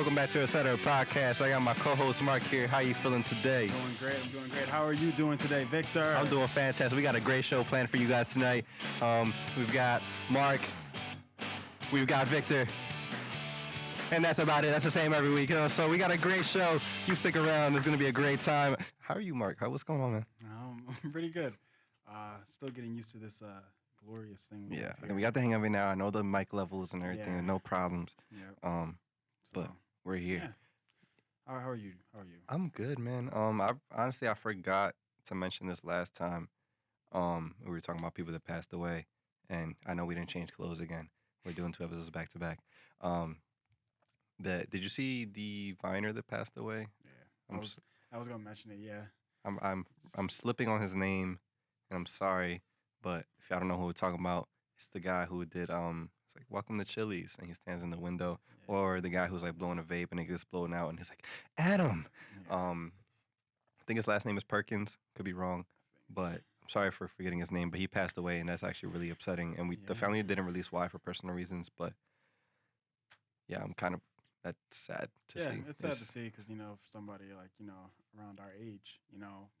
Welcome back to Etc. Podcast. I got my co-host Mark here. How you feeling today? I'm doing great. How are you doing today, Victor? I'm doing fantastic. We got a great show planned for you guys tonight. We've got Mark. We've got Victor. And that's about it. That's the same every week. So we got a great show. You stick around. It's going to be a great time. How are you, Mark? What's going on, man? I'm pretty good. Still getting used to this glorious thing. Yeah, we got the hang of it now. I know the mic levels and everything. Yeah. No problems. Yeah. But we're here. Yeah. How are you? I'm good, man. I forgot to mention this last time. We were talking about people that passed away, and I know we didn't change clothes again. We're doing 2 episodes back to back. Did you see the Viner that passed away? Yeah. I was gonna mention it. Yeah. I'm slipping on his name, and I'm sorry, but if y'all don't know who we're talking about, it's the guy who did it's like Welcome to Chili's, and he stands in the window, or the guy who's like blowing a vape and it gets blown out, and he's like, Adam. Yeah. I think his last name is Perkins. Could be wrong, but I'm sorry for forgetting his name. But he passed away, and that's actually really upsetting. And the family didn't release why for personal reasons, but yeah, that's sad to see. Yeah, it's sad to see because for somebody like around our age,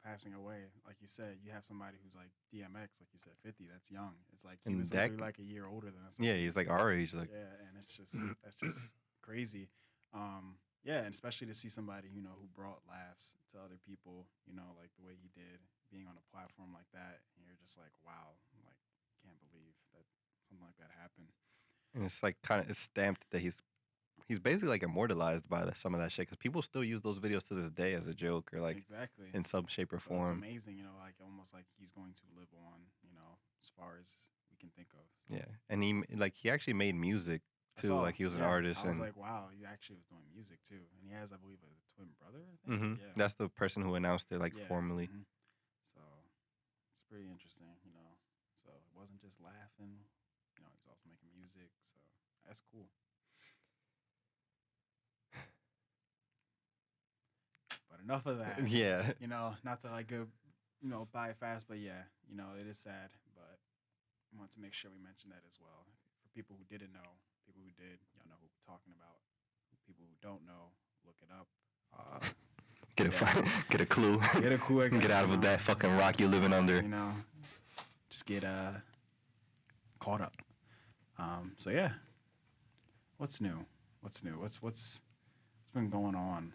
passing away, like you said, you have somebody who's like DMX, like you said, 50. That's young. It's like he was literally like a year older than us. Yeah, he's like our age. Like and it's just that's just crazy. And especially to see somebody who brought laughs to other people, like the way he did, being on a platform like that, and you're just like, wow, like can't believe that something like that happened. And it's like it's stamped that he's basically like immortalized by some of that shit because people still use those videos to this day as a joke or like Exactly. in some shape or So form. it's amazing, like almost like he's going to live on, as far as we can think of. So Yeah, and he actually made music I too. saw, Like he was an artist, I was and like, wow, he actually was doing music too, and he has, I believe, a twin brother. I think. Yeah. that's the person who announced it like Yeah. formally. Mhm. So it's pretty interesting, So it wasn't just laughing, he was also making music. So that's cool. But enough of that. Yeah, Not to like go, by fast, but yeah, it is sad. But I want to make sure we mention that as well. For people who didn't know, people who did, y'all know who we're talking about. People who don't know, look it up. get a clue. Get a clue. Get out of that fucking rock you're living under. Just get caught up. So yeah. What's new? What's been going on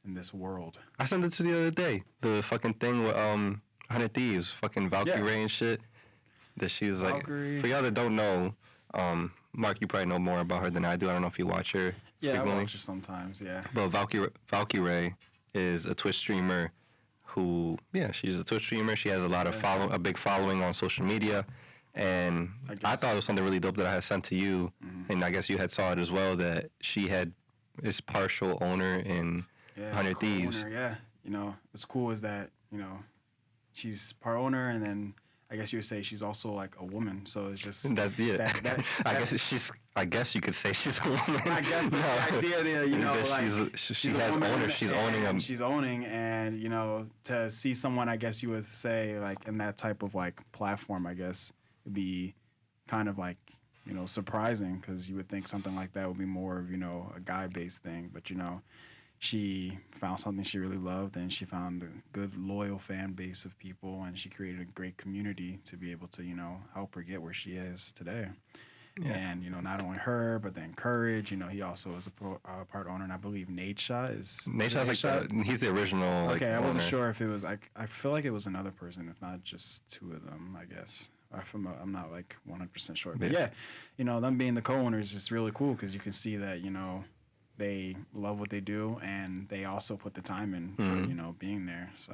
in this world? I sent it to you the other day. The fucking thing with 100 Thieves, fucking Valkyrie Ray and shit. That she was Valkyrie. Like, for y'all that don't know, Mark, you probably know more about her than I do. I don't know if you watch her. Yeah, frequently. I watch her sometimes. Yeah. But Valkyrie Ray is a Twitch streamer she's a Twitch streamer. She has a big following on social media. And I thought it was something really dope that I had sent to you, and I guess you had saw it as well, that she is partial owner in 100 Thieves. Owner, yeah. What's cool is that, she's part owner, and then I guess you would say she's also like a woman. So it's just I guess you could say she's a woman. I guess the idea there, like she has owner. She's owning them. She's owning, and to see someone, I guess you would say, like in that type of like platform, I guess it'd be kind of like surprising, because you would think something like that would be more of a guy-based thing, but she found something she really loved, and she found a good loyal fan base of people, and she created a great community to be able to help her get where she is today. Yeah. And not only her, but then Courage. He also is a part owner, and I believe Nadeshot is. Nadeshot's like he's the original. Okay, I wasn't owner. sure if it was like, I feel like it was another person, if not just 2 of them, I guess. I'm not like 100% sure, but yeah, them being the co-owners is really cool, because you can see that they love what they do, and they also put the time in for being there. So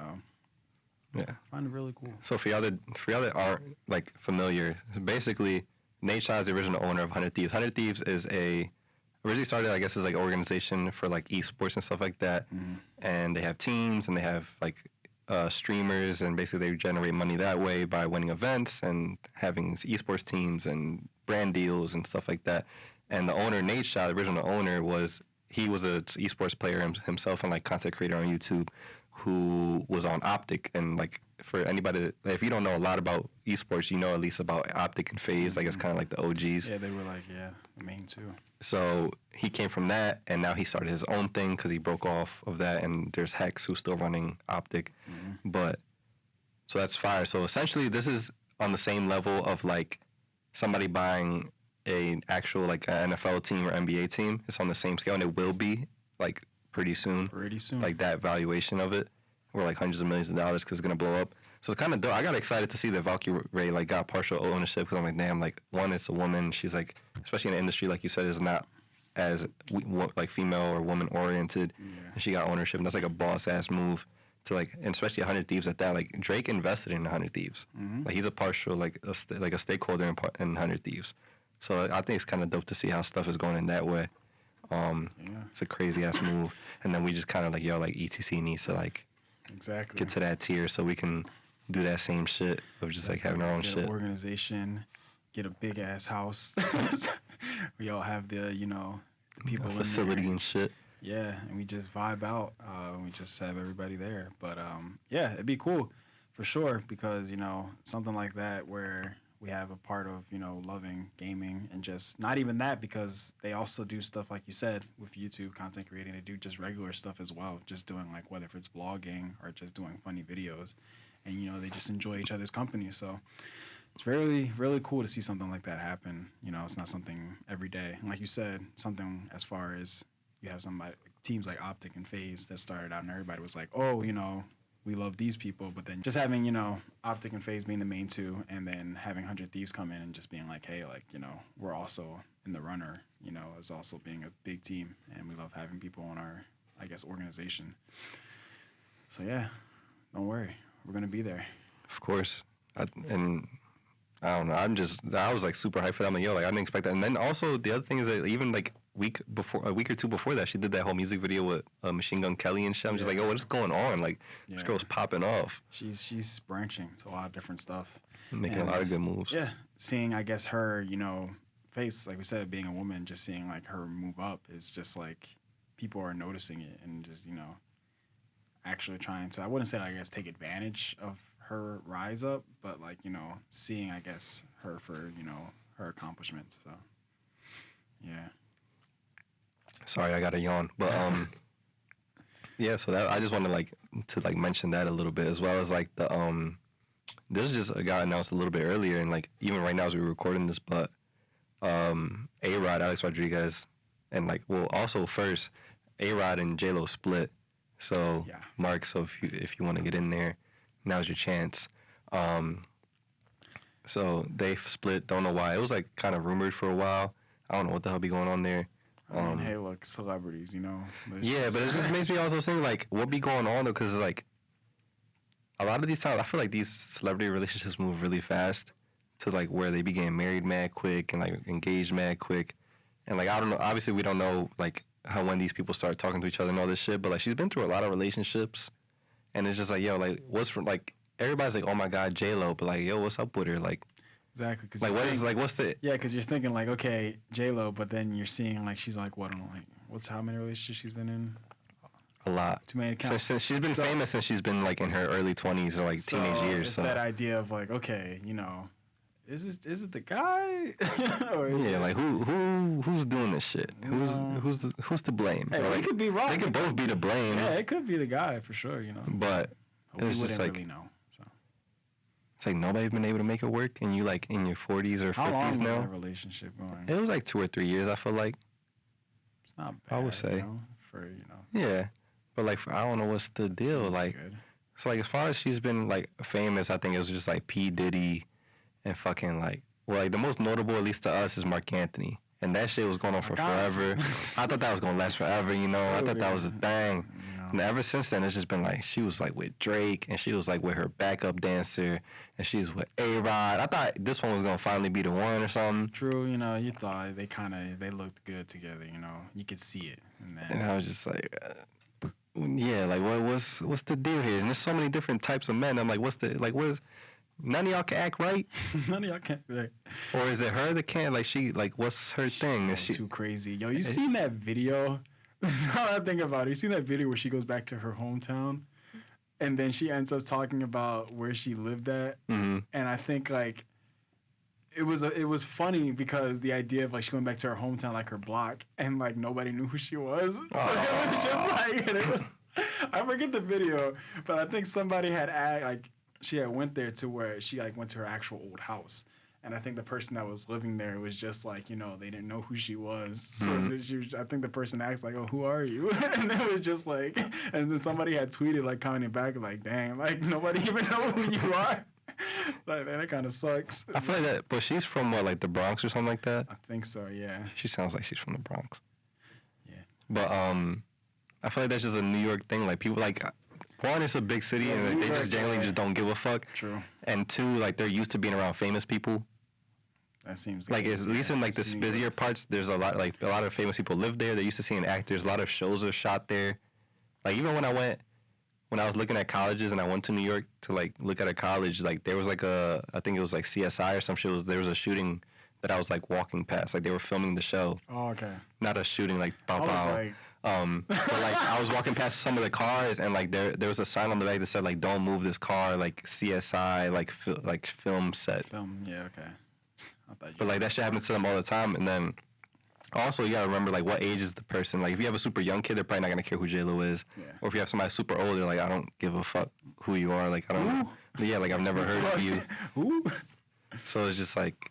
yeah, I find it really cool. So for y'all that aren't like familiar, basically Nadeshot is the original owner of 100 Thieves. 100 Thieves is originally started, I guess, as like an organization for like esports and stuff like that, and they have teams, and they have like streamers, and basically they generate money that way by winning events and having esports teams and brand deals and stuff like that. And the owner, Nadeshot, the original owner, was a esports player himself and like content creator on YouTube, who was on Optic and like for anybody that, if you don't know a lot about esports, you know at least about Optic and FaZe. Like it's kind of like the OGs. Yeah, they were like, the main two. So he came from that, and now he started his own thing because he broke off of that. And there's Hex who's still running Optic, but so that's fire. So essentially, this is on the same level of like somebody buying a actual like an NFL team or NBA team. It's on the same scale, and it will be like pretty soon. Pretty soon. Like that valuation of it, we're like hundreds of millions of dollars because it's gonna blow up. So it's kind of dope. I got excited to see that Valkyrae like got partial ownership because I'm like, damn, like one, it's a woman. She's like, especially in the industry, like you said, is not as like female or woman oriented. Yeah. And she got ownership, and that's like a boss ass move to like, and especially 100 Thieves at that. Like Drake invested in 100 Thieves. Like he's a partial like a stakeholder in 100 Thieves. So I think it's kind of dope to see how stuff is going in that way. It's a crazy ass move, and then we just kind of like, yo, like ETC needs to like Exactly. get to that tier so we can do that same shit of just like having our own Get shit. an organization, get a big ass house. We all have the the people in Facility there. and shit. Yeah, and we just vibe out. We just have everybody there. But yeah, it'd be cool for sure because something like that where we have a part of loving gaming and just not even that because they also do stuff like you said with YouTube content creating. They do just regular stuff as well, just doing like whether if it's vlogging or just doing funny videos, and they just enjoy each other's company. So it's really, really cool to see something like that happen. It's not something every day. And like you said, something as far as you have somebody, teams like Optic and FaZe that started out and everybody was like, oh, we love these people. But then just having, Optic and FaZe being the main two and then having 100 Thieves come in and just being like, hey, like, we're also in the runner, as also being a big team. And we love having people on our, I guess, organization. So, yeah, don't worry. We're going to be there. Of course. And I don't know. I was like super hyped for that. I'm like, yo, like I didn't expect that. And then also the other thing is that even like a week or two before that, she did that whole music video with Machine Gun Kelly and shit. I'm just like, oh, what is going on? Like this girl's popping off. She's branching to a lot of different stuff. Making a lot of good moves. Yeah. Seeing, I guess, her, face, like we said, being a woman, just seeing like her move up is just like people are noticing it and just, actually trying to, I wouldn't say, I guess, take advantage of her rise up, but like, seeing, I guess, her for, her accomplishments. So, yeah. Sorry, I got a yawn. But, yeah, so that I just wanted to mention that a little bit as well as like the, this just got announced a little bit earlier and like even right now as we're recording this, but A-Rod, Alex Rodriguez, and like, well, also first, A-Rod and J-Lo split. So, yeah. Mark, so if you want to get in there, now's your chance. So they split, don't know why. It was like kind of rumored for a while. I don't know what the hell be going on there. Hey, look, celebrities, Yeah, but it just makes me also think like, what be going on though? Because like, a lot of these times, I feel like these celebrity relationships move really fast to like where they be getting married mad quick and like engaged mad quick. And like, I don't know, obviously we don't know like when these people start talking to each other and all this shit, but like she's been through a lot of relationships. And it's just like, yo, like what's from like, everybody's like, oh my God, J-Lo, but like, yo, what's up with her? Like, exactly. Cause like, what's the... Yeah, because you're thinking like, okay, J-Lo, but then you're seeing like, she's like, what's how many relationships she's been in? A lot. Too many to count. Since she's been famous since she's been like in her early 20s or like teenage years. It's that idea of like, okay, is it the guy? Or yeah, like who's doing this shit? Who's to blame? Hey, like, they could be wrong. They could both be to blame. Yeah, it could be the guy for sure, But we it's just wouldn't like really know. So it's like nobody's been able to make it work, and you like in your 40s or 50s how long now. was that relationship going? It was like 2 or 3 years. I feel like. It's not bad. I would say. Yeah, but like I don't know what's the deal. Seems like, good. so like as far as she's been like famous, I think it was just like P Diddy, and fucking like. Well, like the most notable, at least to us, is Mark Anthony, and that shit was going on for forever. I thought that was gonna last forever, I thought that was the thing. And ever since then, it's just been like she was like with Drake, and she was like with her backup dancer, and she was with A-Rod. I thought this one was gonna finally be the one or something. True, you thought they looked good together. You could see it, and I was just like, yeah, like what's the deal here? And there's so many different types of men. I'm like, what is? None of y'all can act right. None of y'all can act right. Or is it her that can't? Like she, like what's her thing? Is she too crazy? Yo, you seen that video? Now that I think about it, you seen that video where she goes back to her hometown, and then she ends up talking about where she lived at, and I think like it was funny because the idea of like she went back to her hometown, like her block, and like nobody knew who she was. So it was just like I forget the video, but I think somebody had like she had went there to where she like went to her actual old house. And I think the person that was living there was just like, you know, they didn't know who she was. So I think the person asked like, oh, who are you? And it was just like, and then somebody had tweeted like commenting back like, dang, like nobody even know who you are. Like, man, that kind of sucks. I feel like that, but she's from what, like the Bronx or something like that? I think so, yeah. She sounds like she's from the Bronx. Yeah. But I feel like that's just a New York thing. Like people like, one, it's a big city and like, they just generally just don't give a fuck. True. And two, like they're used to being around famous people. That seems like at least in like the busier parts, there's a lot of famous people live there. They're used to seeing actors. A lot of shows are shot there. Like even when I was looking at colleges and I went to New York to like look at a college, like there was like I think it was like CSI or some shit. There was a shooting that I was like walking past. Like they were filming the show. Oh, okay. Not a shooting like bow bow. Like... but like I was walking past some of the cars and like there was a sign on the back that said like don't move this car, like CSI like film set. Film, yeah, okay. But like that shit happens to them all the time. And then also you gotta remember like what age is the person. Like if you have a super young kid, they're probably not gonna care who J-Lo is. Yeah. Or if you have somebody super old, they're like, I don't give a fuck who you are. Like I don't know. Yeah, like I've never heard of you. Who? So it's just like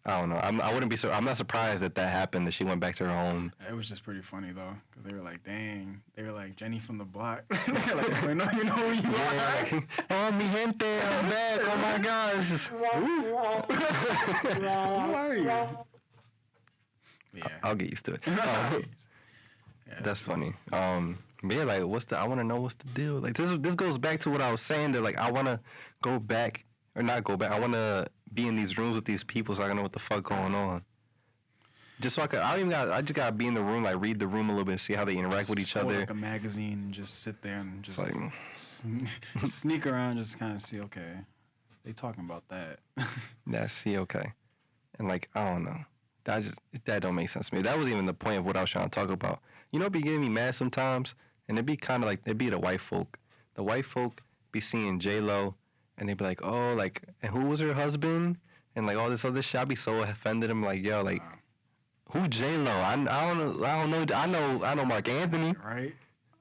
I don't know. I wouldn't be I'm not surprised that happened, that she went back to her home. It was just pretty funny though, because they were like, dang, they were like Jenny from the block. They're like, you know who you are. Oh, mi gente, I'm back. Oh my gosh. Who are you? Yeah. I'll get used to it. That's funny. But yeah, like I want to know what's the deal. Like this goes back to what I was saying, that like I want to go back, or not go back. I want to be in these rooms with these people so I can know what the fuck going on. Just so I just gotta be in the room, like read the room a little bit, see how they interact with each other. Like a magazine, and just sit there and just like, sneak around, just kind of see, okay, they talking about that. Yeah, see, okay, and like I don't know, that don't make sense to me. That was even the point of what I was trying to talk about. You know, it be getting me mad sometimes, and it'd be kind of like it'd be the white folk. The white folk be seeing J-Lo, and they'd be like, oh, like, and who was her husband, and like all this other shit. I'd be so offended. I'm like, yo, like. Who J-Lo? I don't know. I know Mark Anthony. Right?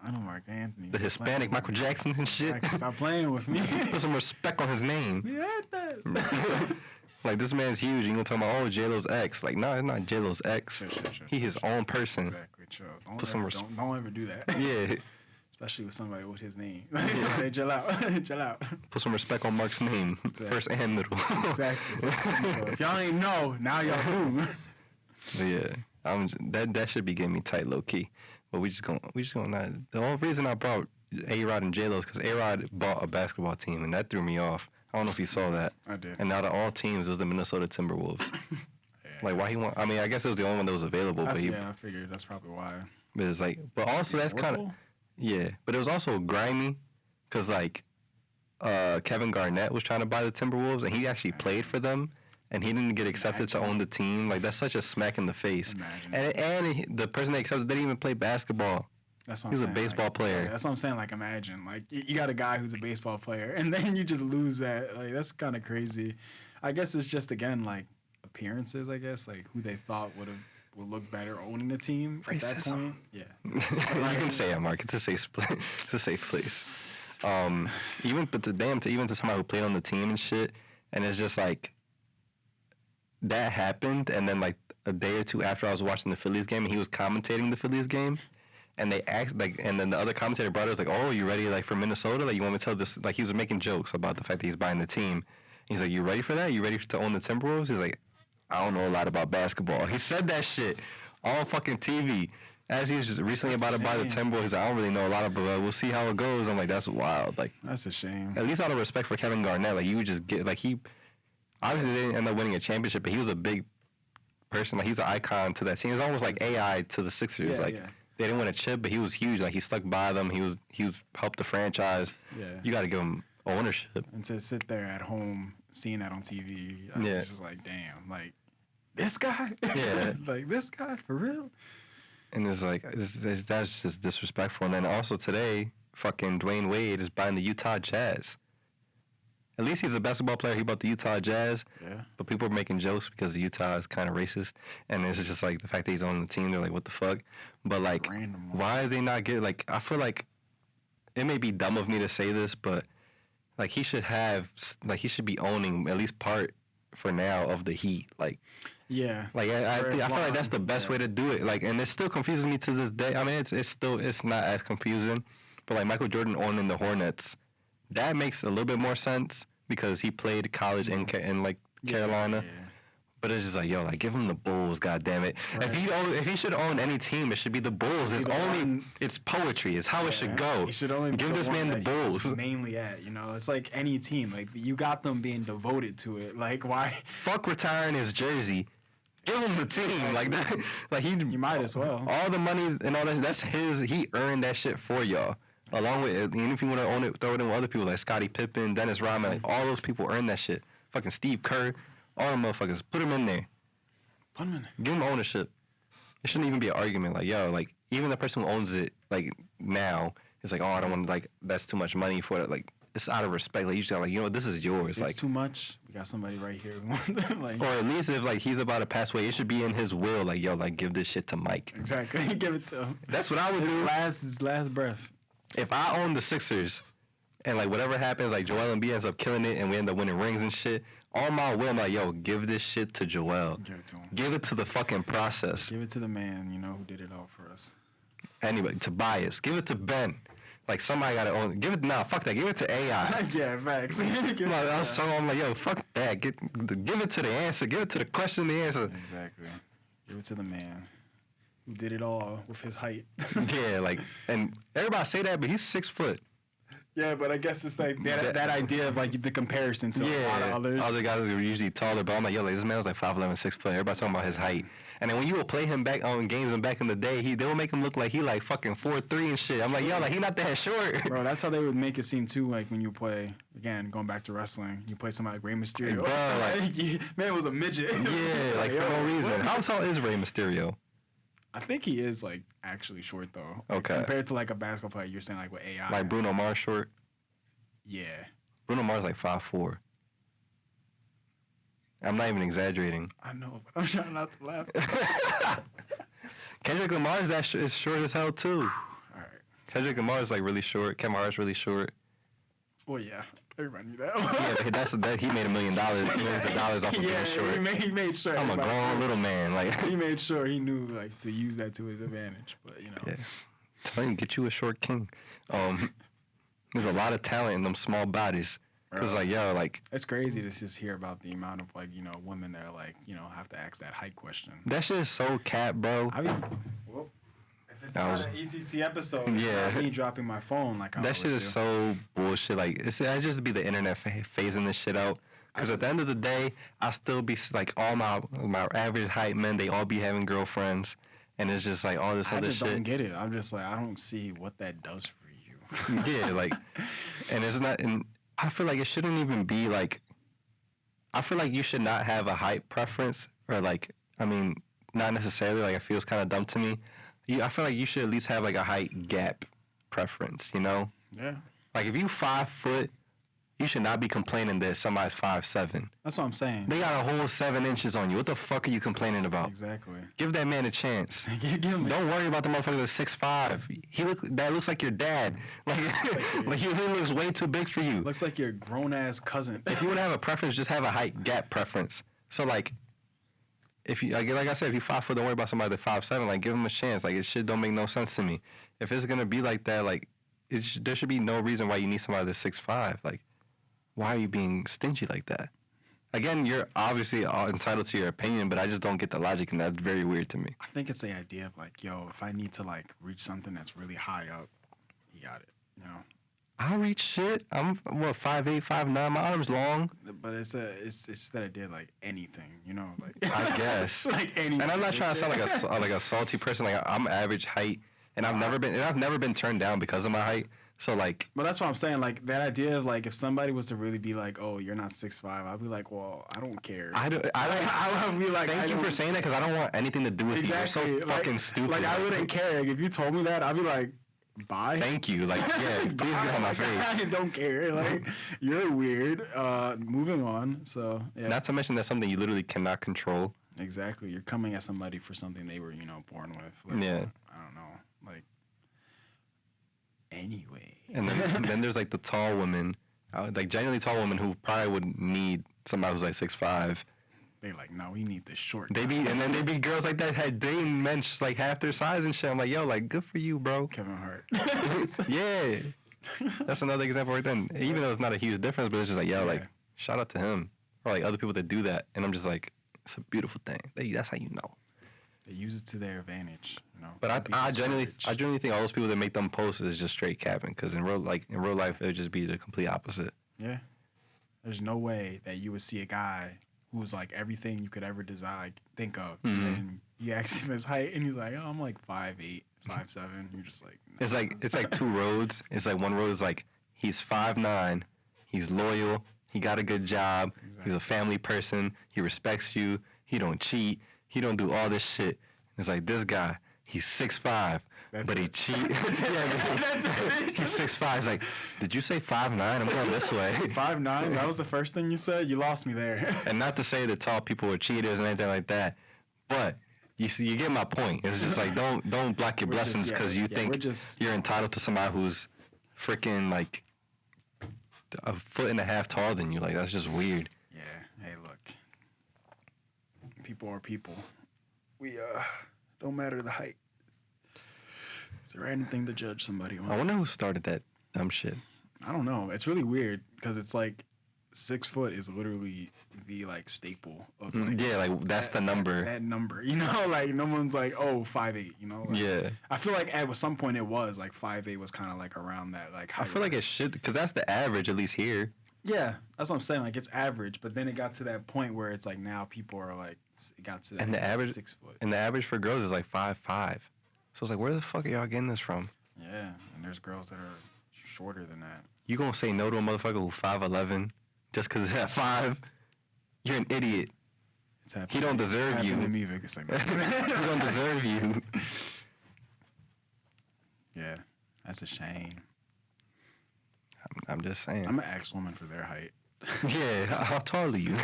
I know Mark Anthony. The Hispanic Michael Jackson and shit. Stop playing with me. Put some respect on his name. Yeah, like this man's huge. You gonna talk about J-Lo's ex? Like no, it's not J-Lo's ex. Sure. He his own person. Exactly. True. Don't ever do that. Yeah. Especially with somebody with his name. Hey, chill out. Chill out. Put some respect on Mark's name, first and middle. Exactly. So if y'all ain't know, now y'all do. But yeah, that should be getting me tight, low key. But we just gonna not. The only reason I brought A-Rod and J-Lo is because A-Rod bought a basketball team, and that threw me off. I don't know if you saw that. I did. And out of all teams, it was the Minnesota Timberwolves. Like why he want? I mean, I guess it was the only one that was available. I figured that's probably why. But it's like, but also that's kind of, yeah. But it was also grimy, cause like, Kevin Garnett was trying to buy the Timberwolves, and he actually played for them. And he didn't get accepted to own the team. Like, that's such a smack in the face. And the person they accepted didn't even play basketball. That's what He was a baseball player. Yeah, that's what I'm saying. Like, imagine. Like, you got a guy who's a baseball player, and then you just lose that. Like, that's kind of crazy. I guess it's just, again, like, appearances, I guess. Like, who they thought would look better owning the team at that point. Yeah. You can say it, Mark. It's a safe place. Even to somebody who played on the team and shit, and it's just like, that happened, and then like a day or two after I was watching the Phillies game, and he was commentating the Phillies game, and they asked like, and then the other commentator brother was like, "Oh, you ready like for Minnesota? Like you want me to tell this?" Like he was making jokes about the fact that he's buying the team. He's like, "You ready for that? You ready to own the Timberwolves?" He's like, "I don't know a lot about basketball." He said that shit on fucking TV as he was just recently about to buy the Timberwolves. He's like, "I don't really know a lot about it. We'll see how it goes." I'm like, "That's wild." Like that's a shame. At least out of respect for Kevin Garnett, like you would just get like he. Obviously, they didn't end up winning a championship, but he was a big person. Like, he's an icon to that team. It's almost like AI to the Sixers. They didn't win a chip, but he was huge. Like, he stuck by them. He was helped the franchise. Yeah. You got to give him ownership. And to sit there at home seeing that on TV, I was just like, damn, like, this guy? Yeah. Like, this guy? For real? And it's like, that's just disrespectful. And then also today, fucking Dwayne Wade is buying the Utah Jazz. At least he's a basketball player. He bought the Utah Jazz. Yeah. But people are making jokes because Utah is kind of racist. And it's just like the fact that he's on the team, they're like, what the fuck? But like, Random. why is they not get, like, I feel like it may be dumb of me to say this, but like he should be owning at least part for now of the Heat. Like, Yeah. like I feel like that's the best way to do it. Like, and it still confuses me to this day. I mean, it's not as confusing, but like Michael Jordan owning the Hornets, that makes a little bit more sense because he played college in Carolina. Yeah. But it's just like, yo, like give him the Bulls, goddamn it. Right. If he should own any team, it should be the Bulls. It's the only one- it's poetry. It's how it should go. He should only give be this one man the that Bulls. he's mainly at, you know. It's like any team. Like you got them being devoted to it. Like why? Fuck retiring his jersey. Give him the team like that. Like You might as well. all the money and all that. That's his. He earned that shit for y'all. Along with it, even if you want to own it, throw it in with other people like Scottie Pippen, Dennis Rodman. Like all those people earned that shit. Fucking Steve Kerr, all them motherfuckers. Put them in there. Put him in. Give them ownership. It shouldn't even be an argument. Like, yo, like even the person who owns it, like now, is like, oh, I don't want to, like, that's too much money for it. Like, it's out of respect. Like, you should, like, you know, this is yours. It's Like, too much. We got somebody right here. Like or at least if like he's about to pass away, it should be in his will. Like, yo, like give this shit to Mike. exactly. Give it to him. That's what I would do. His last breath. If I own the Sixers, and like whatever happens, like Joel Embiid ends up killing it, and we end up winning rings and shit. On my will, I'm like, yo, give this shit to Joel. Give it to him. Give it to the fucking process. Give it to the man, you know, who did it all for us. Anyway, Tobias. Give it to Ben. Like somebody gotta own it. Give it fuck that. Give it to AI. Yeah, facts. I'm like, yo, fuck that. Give it to the answer. Give it to the question, the answer. Exactly. Give it to the man who did it all with his height. Yeah, like, and everybody say that, but he's 6 foot. Yeah, but I guess it's like that idea of like the comparison to a lot of others. Other guys are usually taller, but I'm like, yo, like, this man was like 5'11", 6 foot. Everybody's talking about his height. And then when you will play him back on games and back in the day, they will make him look like he like fucking 4'3" and shit. I'm like, yo, like he not that short. Bro, that's how they would make it seem too. Like when you play, again, going back to wrestling, you play somebody like Rey Mysterio. Bro, like, man was a midget. Yeah, like for no reason. How tall is Rey Mysterio? I think he is like actually short though. Like, Okay. compared to like a basketball player, you're saying like with AI. Like Bruno Mars short? Yeah. Bruno Mars like 5'4". I'm not even exaggerating. I know, but I'm trying not to laugh. Kendrick Lamar's is short as hell too. All right. Kendrick Lamar is like really short. Kevin Hart's really short. Well, yeah. Everybody knew that. Yeah, he made $1 million, millions of dollars off of being short. He made sure. I'm a everybody grown knew. little man. Like, He made sure he knew like to use that to his advantage. But you know. yeah. Telling you, get you a short king. There's a lot of talent in them small bodies. Cause like, yo, like It's crazy to just hear about the amount of like, you know, women that are like, you know, have to ask that height question. that shit is so cap, bro. I mean, well, if it's That not was- an ETC episode, it's Yeah. not me dropping my phone like I That shit always is do. so bullshit. Like, it just be the internet phasing this shit out. Cause at the end of the day, I still be like all my average height men. They all be having girlfriends, and it's just like all this I other just shit. don't get it. I'm just like, I don't see what that does for you. Yeah, like, and it's not. And I feel like it shouldn't even be like. I feel like you should not have a height preference, or like, I mean, not necessarily. Like, it feels kind of dumb to me. I feel like you should at least have like a height gap preference. You know, Yeah. like if you 5 foot, you should not be complaining that somebody's 5'7". That's what I'm saying. They got a whole 7 inches on you. What the fuck are you complaining about? Exactly. Give that man a chance. Give him Don't worry about the motherfucker that's 6'5". That looks like your dad. Like he looks way too big for you. Looks like your grown ass cousin. If you want to have a preference, just have a height gap preference. So like, if you like I said, if you 5 foot, don't worry about somebody that's 5'7". Like, give him a chance. Like, it shit don't make no sense to me. If it's gonna be like that, like, there should be no reason why you need somebody that's 6'5". Like, why are you being stingy like that? Again, you're obviously entitled to your opinion, but I just don't get the logic, and that's very weird to me. I think it's the idea of like, yo, if I need to like reach something that's really high up, you got it. You know. I reach shit. I'm 5'8", 5'9". My arm's long. But it's that idea of, like anything, you know, like I guess. like anything. And I'm not trying to sound like a salty person. Like, I'm average height, and I've never been turned down because of my height. So like, But that's what I'm saying. Like that idea of like if somebody was to really be like, oh, you're not 6'5", I'd be like, well, I don't care. I would be like, thank you for saying that because I don't want anything to do with you. You're so like, fucking stupid. Like I wouldn't care. Like, if you told me that, I'd be like, Bye. Thank you. Like, yeah, please get on my face. I don't care. Like, you're weird. Moving on. So, yeah. Not to mention that's something you literally cannot control. Exactly. You're coming at somebody for something they were, born with. Like, Yeah. I don't know. Like, anyway. And then there's like the tall women, like genuinely tall women who probably would need somebody who's like 6'5". They're like, no, we need this short. They be girls like that had dating men like half their size and shit. I'm like, yo, like good for you, bro. Kevin Hart. Yeah, that's another example right then. Even though it's not a huge difference, but it's just like, yo, like Yeah. shout out to him or like other people that do that. And I'm just like, it's a beautiful thing. That's how you know. They use it to their advantage, But Don't be I genuinely discouraged. think all those people that make them posts is just straight capping. Because in real life, it would just be the complete opposite. Yeah. There's no way that you would see a guy who's like everything you could ever think of. Mhm. And you ask him his height, and he's like, oh, I'm like 5'8", 5'7". You're just like, nah. It's like two roads. It's like one road is like he's 5'9", he's loyal, he got a good job, he's a family person, he respects you, he don't cheat, he don't do all this shit. It's like this guy, he's 6'5", That's but he it. cheat. That's it. He's 6'5". He's like, did you say 5'9"? I'm going this way. 5'9", that was the first thing you said? You lost me there. And not to say that tall people are cheaters and anything like that, but you see, you get my point. It's just like don't block your We're just- blessings because yeah, you yeah, think we're just- you're entitled to somebody who's freaking like a foot and a half taller than you. Like that's just weird. Yeah, hey, look. People are people. We, don't matter the height. Is there anything to judge somebody on? I wonder who started that dumb shit. I don't know. It's really weird because it's like 6 foot is literally the like staple of like, Yeah, like that's the number. That number, like no one's like 5'8", like, Yeah. I feel like at some point it was like 5'8" was kind of like around that like I height. feel like it should, because that's the average, at least here. Yeah, that's what I'm saying. Like it's average, but then it got to that point where it's like now people are like it got to And the average 6 foot. And the average for girls is like 5'5". So it's like, where the fuck are y'all getting this from? Yeah, and there's girls that are shorter than that. You gonna say no to a motherfucker who 5'11" just because it's at 5? You're an idiot. It's happening. He don't deserve it's you. happening to me, Vic. It's like, He don't deserve you. yeah, that's a shame. I'm just saying. I'm gonna ask women for their height. Yeah, how tall are you?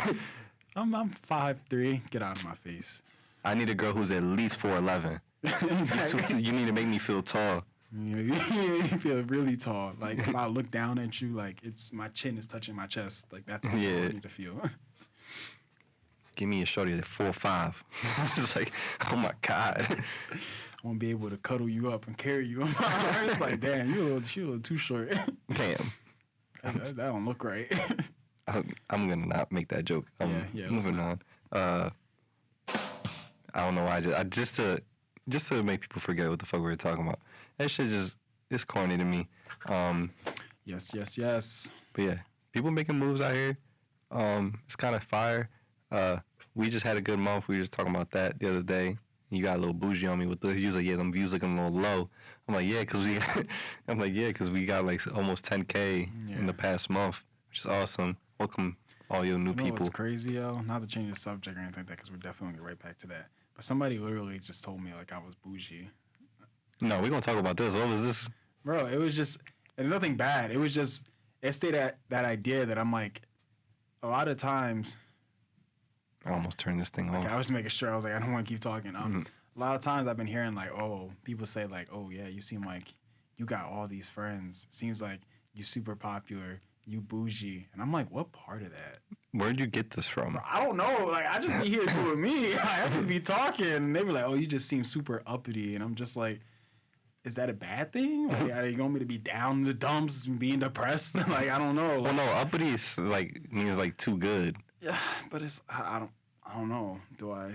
I'm 5'3". Get out of my face. I need a girl who's at least 4'11". Exactly. You need to make me feel tall. You feel really tall. Like if I look down at you, like my chin is touching my chest. Like that's how tall Yeah. I need to feel. Give me a shorty at 4'5". Just like, oh my god. I won't be able to cuddle you up and carry you in my arms. It's like, damn, you're a little too short. Damn. that don't look right. I'm gonna not make that joke. Yeah, let's Moving on. I don't know why. I just to make people forget what the fuck we were talking about. That shit it's corny to me. Yes. But yeah, people making moves out here. It's kind of fire. We just had a good month. We were just talking about that the other day. You got a little bougie on me with this. You was like, yeah, them views looking a little low. I'm like, yeah, cause we got like almost 10K in the past month, which is awesome. Welcome all your new You know people. what's crazy, yo? Not to change the subject or anything like that, because we're definitely gonna get right back to that. But somebody literally just told me like I was bougie. No, we're gonna talk about this. What was this? Bro, it was just, and nothing bad. It was just, it stayed at that idea that I'm like, a lot of times, I almost turned this thing off. okay, I was making sure, I was like, I don't want to keep talking. A lot of times I've been hearing like, oh, people say like, oh yeah, you seem like you got all these friends. Seems like you super popular, you bougie. And I'm like, what part of that? Where'd you get this from? I don't know. Like, I just be here doing me. I just be talking. And they were like, oh, you just seem super uppity. And I'm just like, is that a bad thing? Like, are you want me to be down in the dumps and being depressed? Like, I don't know. Well, Like, no, uppity is like means like too good. yeah, but it's, I don't know. Do I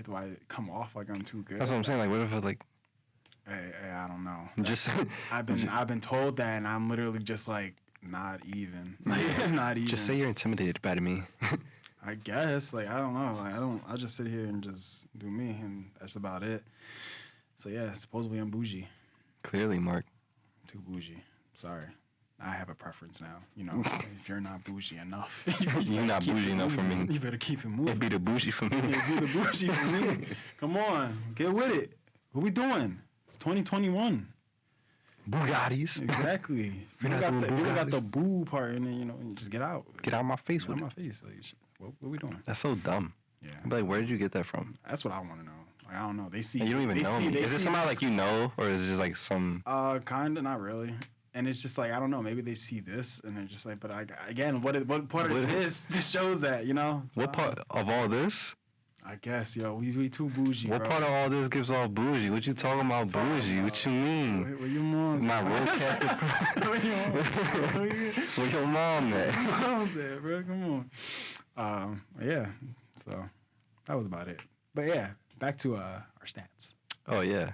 come off like I'm too good? That's what I'm saying. Like, what if I like Hey, I don't know. just I've been told that, and I'm literally just like, not even. Like, not even. just say you're intimidated by me. I guess. Like, I don't know. Like, I'll just sit here and just do me, and that's about it. So, yeah, supposedly I'm bougie. Clearly, Mark. Too bougie. Sorry. I have a preference now. You know, if you're not bougie enough, You're not keep bougie it enough for moving. me. You better keep it It'd moving. be the bougie for me. Yeah, be the bougie for me. Come on, get with it. What we doing? It's 2021. Bugattis. Exactly. You're not got doing the, if you got Bugattis. the boo part, and then you just get out. Get out of my face Get with out it. of my face. Like, what we doing? That's so dumb. Yeah. I'm like, where did you get that from? That's what I want to know. Like, I don't know. They see. And you don't even they know see, me. They Is it see somebody this- like you know, or is it just like some? Kind of, not really. And it's just like, I don't know. Maybe they see this and they're just like, but again, what part of What- this shows that, you know? What part of all this? I guess, yo, we too bougie. What bro. part of all this gives off bougie? What you talking about bougie? What you mean? Where your mom's My at? roadcaster. Where your mom's at? Where your mom at? Where your mom's at, bro? Come on. Yeah. So that was about it. But yeah, back to our stats. Oh yeah,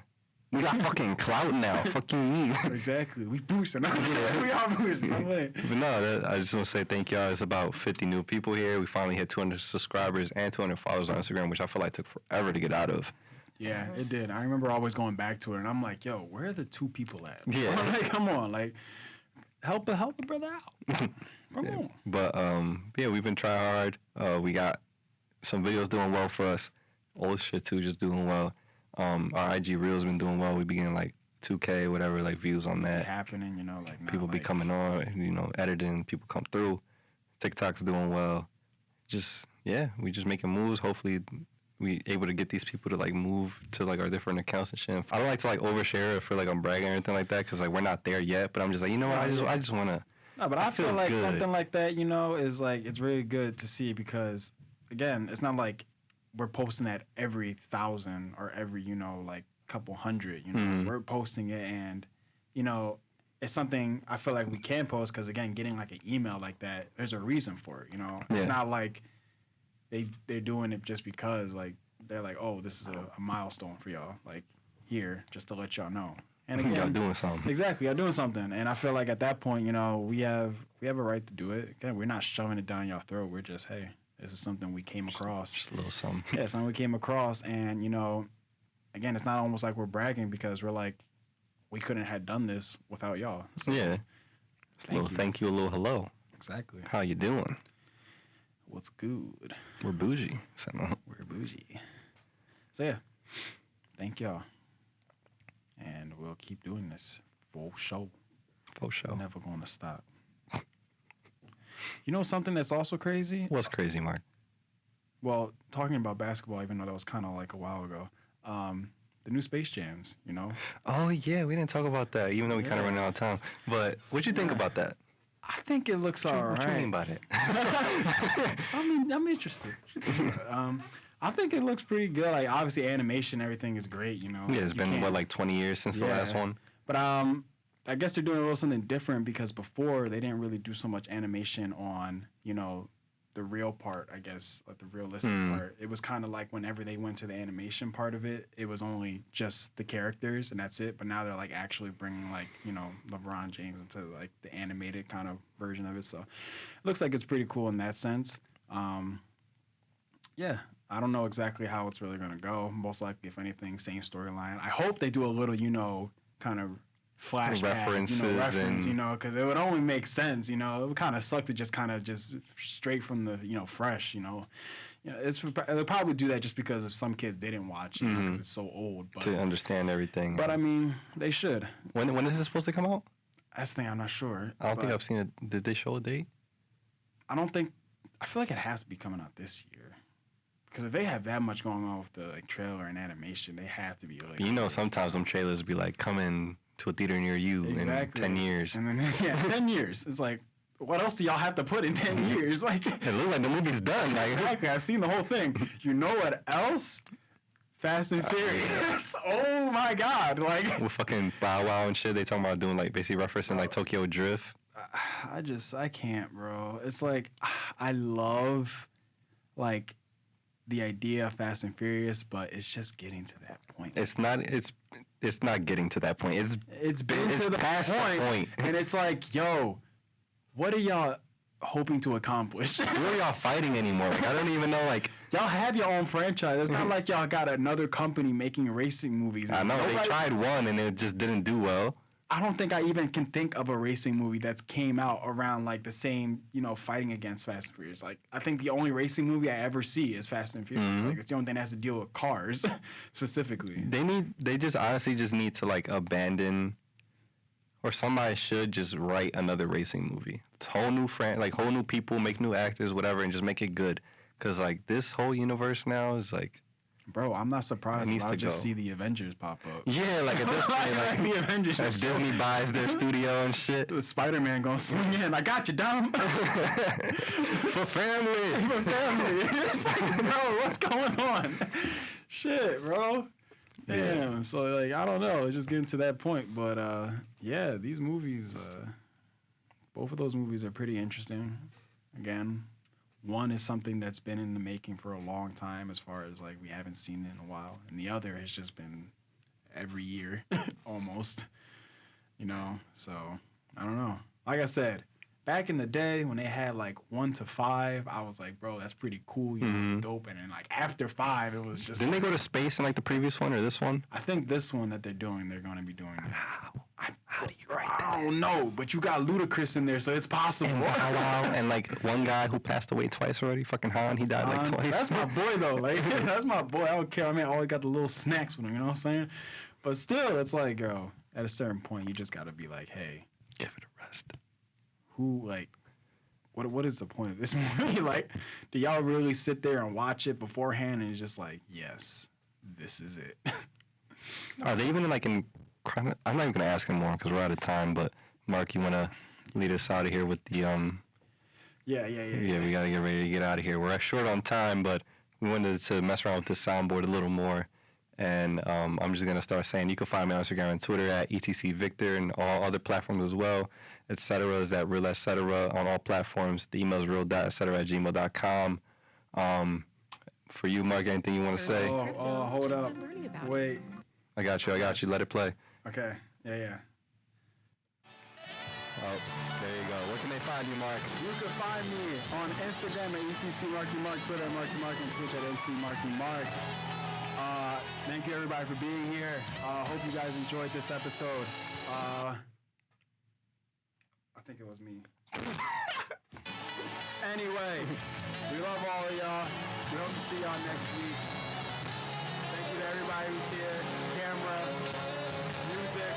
we got fucking clout now. Fucking me. Exactly. We boosting. Yeah. We are boosting. Some way. But no, I just want to say thank y'all. It's about 50 new people here. We finally hit 200 subscribers and 200 followers on Instagram, which I feel like took forever to get out of. Yeah, it did. I remember always going back to it, and I'm like, yo, where are the two people at? Yeah. Like, come on, like, help a brother out. Come on. But yeah, we've been trying hard. We got some videos doing well for us. Old shit too, just doing well. Our IG reels been doing well. We be getting like 2K, whatever, like views on that. Happening, you know, like not People be like, coming on, you know, editing. People come through. TikTok's doing well. Just yeah, we just making moves. Hopefully, we able to get these people to like move to like our different accounts and shit. I don't like to like overshare or feel like I'm bragging or anything like that because like we're not there yet. But I'm just like, you know what? I just want to. No, but I feel feel like good. something like that, you know, is like it's really good to see because, again, it's not like we're posting at every 1,000 or every, you know, like couple hundred. You know, Mhm. we're posting it, and you know, it's something I feel like we can post because again, getting like an email like that, there's a reason for it. You know, Yeah. it's not like they're doing it just because like they're like, oh, this is a milestone for y'all, like here just to let y'all know. And again, Y'all doing something. exactly, y'all doing something, and I feel like at that point, you know, we have a right to do it. Again, we're not shoving it down y'all throat. We're just, hey, this is something we came across. Just a little something. Yeah, something we came across, and you know, again, it's not almost like we're bragging because we're like, we couldn't have done this without y'all. So, Yeah. Just a little thank you, a little hello. exactly. How you doing? What's good? We're bougie. So, We're bougie. So yeah, thank y'all, and we'll keep doing this for show. for sure. Never gonna stop. You know something that's also crazy? What's crazy, Mark? Well, talking about basketball, even though that was kind of like a while ago, the new Space Jams, you know? Oh yeah, we didn't talk about that, even though we kind of Yeah. running out of time. But what you think Yeah. about that? I think it looks all What you mean right. about it? I'm interested. I think it looks pretty good. Like, obviously, animation, everything is great, you know? Yeah, it's You been can't- what, like 20 years since the last Yeah. one. But I guess they're doing a little something different because before they didn't really do so much animation on, you know, the real part, I guess, like the realistic part. It was kind of like whenever they went to the animation part of it, it was only just the characters and that's it. But now they're like actually bringing like, you know, LeBron James into like the animated kind of version of it. So it looks like it's pretty cool in that sense. Yeah, I don't know exactly how it's really going to go. Most likely, if anything, same storyline. I hope they do a little, you know, kind of flashback, References reference, and- you know, because it would only make sense, you know. It would kind of suck to just kind of just straight from the, you know, fresh, you know. They'll probably do that just because if some kids didn't watch it because it's so old. But, To understand everything. but I mean, they should. when is it supposed to come out? That's the thing. I'm not sure. I don't think but I've seen it. Did they show a date? I don't think. I feel like it has to be coming out this year. Because if they have that much going on with the like trailer and animation, they have to be like. You know, sometimes them trailers be like coming to a theater near you in 10 years. And then 10 years. It's like, what else do y'all have to put in 10 years? Like, It look like the movie's done. Like, exactly. I've seen the whole thing. You know what else? Fast and Furious. Oh my God! Like, with fucking Bow Wow and shit, they talking about doing like basically referencing like Tokyo Drift. I can't, bro. It's like, I love, like, the idea of Fast and Furious, but it's just getting to that point. It's not getting to that point. It's been it's to the past the point. and it's like, yo, what are y'all hoping to accomplish? Where are y'all fighting anymore? Like, I don't even know. Like, Y'all have your own franchise. It's not like y'all got another company making racing movies. I know they Nobody- tried one and it just didn't do well. I don't think I even can think of a racing movie that's came out around like the same, you know, fighting against Fast and Furious. Like, I think the only racing movie I ever see is Fast and Furious. Like, it's the only thing that has to deal with cars specifically. They honestly just need to like abandon or somebody should just write another racing movie. It's whole new whole new people, make new actors, whatever, and just make it good. Cause like this whole universe now is like, Bro, I'm not surprised if I just go. see the Avengers pop up. yeah, like at this point, like the Avengers. as Disney buys their studio and shit The Spider-Man gonna swing in. I got you, Dom. for family. For family. It's like, bro, what's going on? Shit, bro. Damn. Yeah. So like, I don't know. It's just getting to that point. But yeah, these movies, both of those movies are pretty interesting. Again, one is something that's been in the making for a long time, as far as like we haven't seen it in a while, and the other has just been every year almost. You know, so I don't know. Like I said, back in the day when they had like 1 to 5, I was like, bro, that's pretty cool. You know, it's dope. And then like after 5, it was just. Didn't they go to space in like the previous one or this one? I think this one that they're going to be doing. How do you write that? I don't know, but you got Ludacris in there, so it's possible. And Bow Wow, and like one guy who passed away twice already, fucking Han, he died like twice. That's my boy though. Like that's my boy. I don't care. I mean, I always got the little snacks with him. You know what I'm saying? But still, it's like, yo, at a certain point, you just gotta be like, hey, Give it a rest. who like, what is the point of this movie? Like, do y'all really sit there and watch it beforehand and it's just like, yes, this is it? Are they even like in? I'm not even gonna ask anymore because we're out of time. But Mark, you wanna lead us out of here with the Yeah. Yeah, we gotta get ready to get out of here. We're short on time, but we wanted to mess around with this soundboard a little more. And I'm just gonna start saying you can find me on Instagram and Twitter at ETCVictor and all other platforms as well. Etc. is at Real Etc. on all platforms. The email is real.etc@gmail.com. For you, Mark, anything you want to say? Oh, hold up. Wait. I got you. Let it play. Okay. Yeah. Oh, there you go. Where can they find you, Mark? You can find me on Instagram at ETCMarkyMark, Twitter at MarkyMark, and Twitch at MCMarkyMark. Thank you everybody for being here. Hope you guys enjoyed this episode. I think it was me. Anyway, we love all of y'all. We hope to see y'all next week. Thank you to everybody who's here. Camera, music,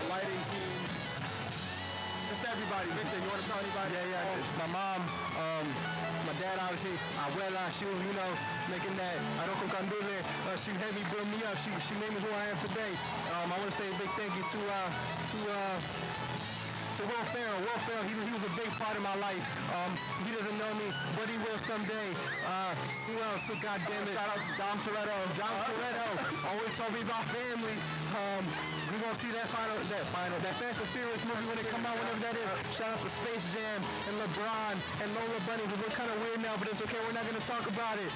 lighting team. Just everybody. Victor, you want to tell anybody? Yeah. My mom, my dad, obviously, Abuela, she was, making that arroz con candule. She had me build me up. She made me who I am today. I want to say a big thank you to Will Ferrell. Will Ferrell, he was a big part of my life. He doesn't know me, but he will someday. Who else? So goddamn it. Shout out to Dom Toretto. Always told me about family. We're gonna see that Fast and Furious movie when it come out, whenever that is. Shout out to Space Jam and LeBron and Lola Bunny. We're kind of weird now, but it's okay. We're not gonna talk about it.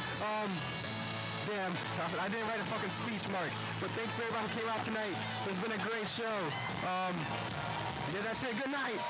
Damn, I didn't write a fucking speech, Mark. But thanks for everybody who came out tonight. It's been a great show. Yeah, that's it. Good night.